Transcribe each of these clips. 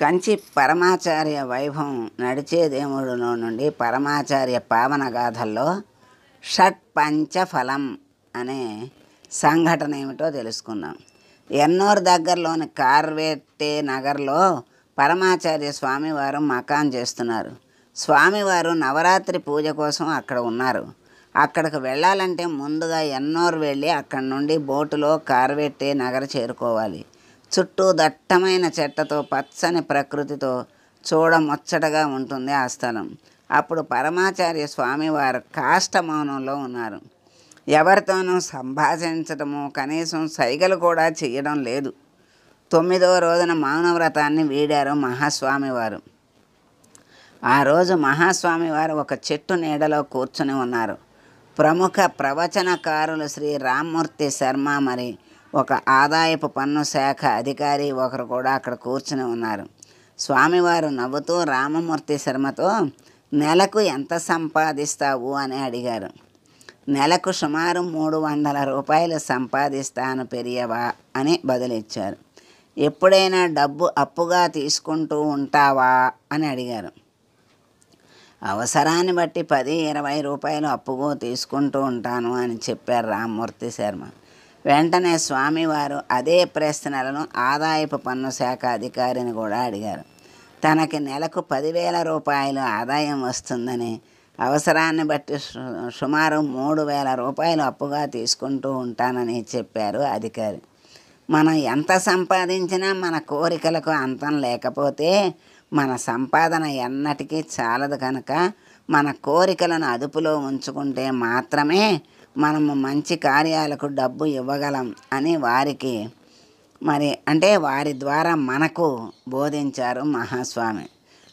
కంచి పరమాచార్య వైభవం నడిచేదేముడులో నుండి పరమాచార్య పావన గాథల్లో షట్పంచఫలం అనే సంఘటన ఏమిటో తెలుసుకుందాం. ఎన్నోర్ దగ్గరలోని కార్వేట్టే నగర్లో పరమాచార్య స్వామివారు మకాం చేస్తున్నారు. స్వామివారు నవరాత్రి పూజ కోసం అక్కడ ఉన్నారు. అక్కడికి వెళ్ళాలంటే ముందుగా ఎన్నోర్ వెళ్ళి అక్కడి నుండి బోటులో కార్వేట్టే నగర్ చేరుకోవాలి. చుట్టూ దట్టమైన చెట్లతో పచ్చని ప్రకృతితో చూడముచ్చటగా ఉంటుంది ఆ స్థలం. అప్పుడు పరమాచార్య స్వామివారు కాష్టమౌనంలో ఉన్నారు. ఎవరితోనూ సంభాషించటము, కనీసం సైగలు కూడా చేయడం లేదు. 9వ రోజున మౌనవ్రతాన్ని వీడారు మహాస్వామివారు. ఆ రోజు మహాస్వామివారు ఒక చెట్టు నీడలో కూర్చుని ఉన్నారు. ప్రముఖ ప్రవచనకారులు శ్రీ రామ్మూర్తి శర్మ, మరి ఒక ఆదాయపు పన్ను శాఖ అధికారి ఒకరు కూడా అక్కడ కూర్చుని ఉన్నారు. స్వామివారు నవ్వుతూ రామమూర్తి శర్మతో నెలకు ఎంత సంపాదిస్తావు అని అడిగారు. నెలకు సుమారు 300 రూపాయలు సంపాదిస్తాను పెరియవా అని బదులిచ్చారు. ఎప్పుడైనా డబ్బు అప్పుగా తీసుకుంటూ ఉంటావా అని అడిగారు. అవసరాన్ని బట్టి 10-20 రూపాయలు అప్పుగా తీసుకుంటూ ఉంటాను అని చెప్పారు రామ్మూర్తి శర్మ. వెంటనే స్వామివారు అదే ప్రశ్నలను ఆదాయపు పన్ను శాఖ అధికారిని కూడా అడిగారు. తనకి నెలకు 10,000 రూపాయలు ఆదాయం వస్తుందని, అవసరాన్ని బట్టి సుమారు 3,000 రూపాయలు అప్పుగా తీసుకుంటూ ఉంటానని చెప్పారు అధికారి. మనం ఎంత సంపాదించినా మన కోరికలకు అంతం లేకపోతే మన సంపాదన ఎన్నటికీ చాలదు కనుక మన కోరికలను అదుపులో ఉంచుకుంటే మాత్రమే మనము మంచి కార్యాలకు డబ్బు ఇవ్వగలం అని వారికి వారి ద్వారా మనకు బోధించారు మహాస్వామి.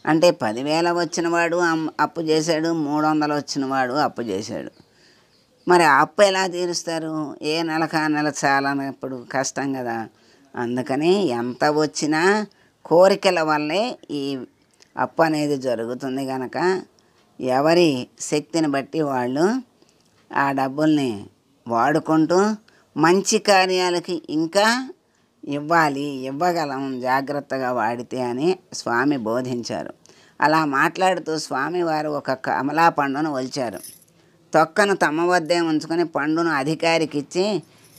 అంటే 10,000 వచ్చినవాడు అప్పు చేశాడు, 300 వచ్చినవాడు అప్పు చేశాడు. మరి అప్పు ఎలా తీరుస్తారు? ఏ నెలకు ఆ నెల చాలనప్పుడు కష్టం కదా. అందుకని ఎంత వచ్చినా కోరికల వల్లే ఈ అప్పు అనేది జరుగుతుంది కనుక ఎవరి శక్తిని బట్టి వాళ్ళు ఆ డబ్బుల్ని వాడుకుంటూ మంచి కార్యాలకి ఇంకా ఇవ్వగలం జాగ్రత్తగా వాడితే అని స్వామి బోధించారు. అలా మాట్లాడుతూ స్వామివారు ఒక కమలా పండును ఒలిచారు. తొక్కను తమ వద్దే ఉంచుకొని పండును అధికారికి ఇచ్చి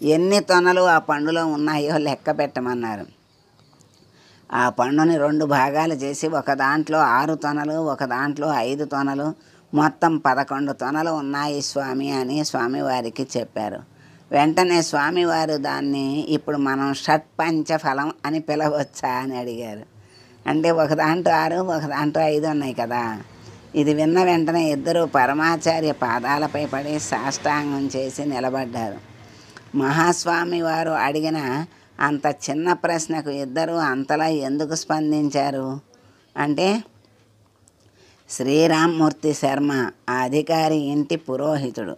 ఎన్ని తొనలు ఆ పండులో ఉన్నాయో లెక్క పెట్టమన్నారు. ఆ పండుని 2 భాగాలు చేసి ఒక దాంట్లో 6 తొనలు, ఒక దాంట్లో 5 తొనలు, మొత్తం 11 తొనలు ఉన్నాయి స్వామి అని స్వామివారికి చెప్పారు. వెంటనే స్వామివారు దాన్ని ఇప్పుడు మనం షట్పంచఫలం అని పిలవచ్చా అని అడిగారు. అంటే ఒక దాంట్లో 6, ఒక దాంట్లో 5 ఉన్నాయి కదా. ఇది విన్న వెంటనే ఇద్దరు పరమాచార్య పాదాలపై పడి సాష్టాంగం చేసి నిలబడ్డారు. మహాస్వామి వారు అడిగిన అంత చిన్న ప్రశ్నకు ఇద్దరు అంతలా ఎందుకు స్పందించారు అంటే, శ్రీరామ్మూర్తి శర్మ ఆ అధికారి ఇంటి పురోహితుడు.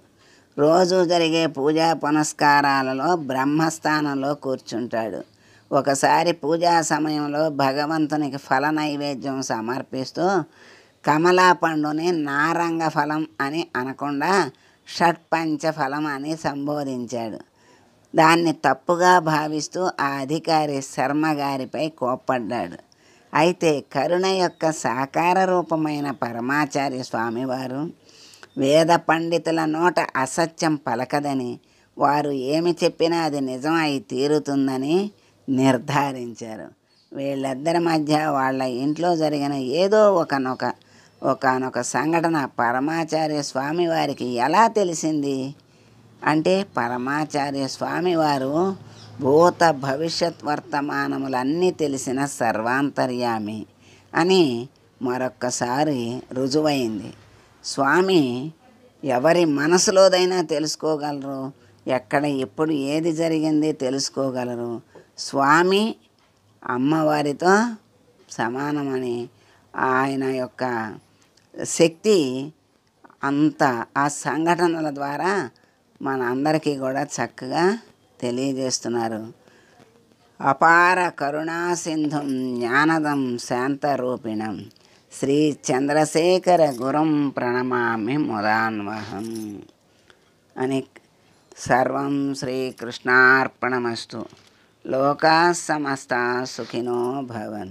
రోజు జరిగే పూజా పునస్కారాలలో బ్రహ్మస్థానంలో కూర్చుంటాడు. ఒకసారి పూజా సమయంలో భగవంతునికి ఫల నైవేద్యం సమర్పిస్తూ కమలా పండుని నారంగ ఫలం అని అనకుండా షట్పంచఫలం అని సంబోధించాడు. దాన్ని తప్పుగా భావిస్తూ ఆ అధికారి శర్మ గారిపై కోప్పడ్డాడు. అయితే కరుణ యొక్క సాకార రూపమైన పరమాచార్య స్వామివారు వేద పండితుల నోట అసత్యం పలకదని, వారు ఏమి చెప్పినా అది నిజం అయి తీరుతుందని నిర్ధారించారు. వీళ్ళిద్దరి మధ్య వాళ్ళ ఇంట్లో జరిగిన ఏదో ఒకనొక సంఘటన పరమాచార్య స్వామి వారికి ఎలా తెలిసింది అంటే, పరమాచార్య స్వామివారు భూత భవిష్యత్ వర్తమానములన్నీ తెలిసిన సర్వాంతర్యామి అని మరొక్కసారి రుజువైంది. స్వామి ఎవరి మనసులోదైనా తెలుసుకోగలరు, ఎక్కడ ఎప్పుడు ఏది జరిగింది తెలుసుకోగలరు. స్వామి అమ్మవారితో సమానమని ఆయన యొక్క శక్తి అంత ఆ సంఘటనల ద్వారా మన అందరికీ కూడా చక్కగా తెలియజేస్తున్నారు. అపార కరుణా సింధుం జ్ఞానదం శాంతరూపిణం శ్రీ చంద్రశేఖర గురుం ప్రణమామి ముదాన్వహం అని. సర్వం శ్రీకృష్ణార్పణమస్తు. లోకా సమస్తా సుఖినో భవంతు.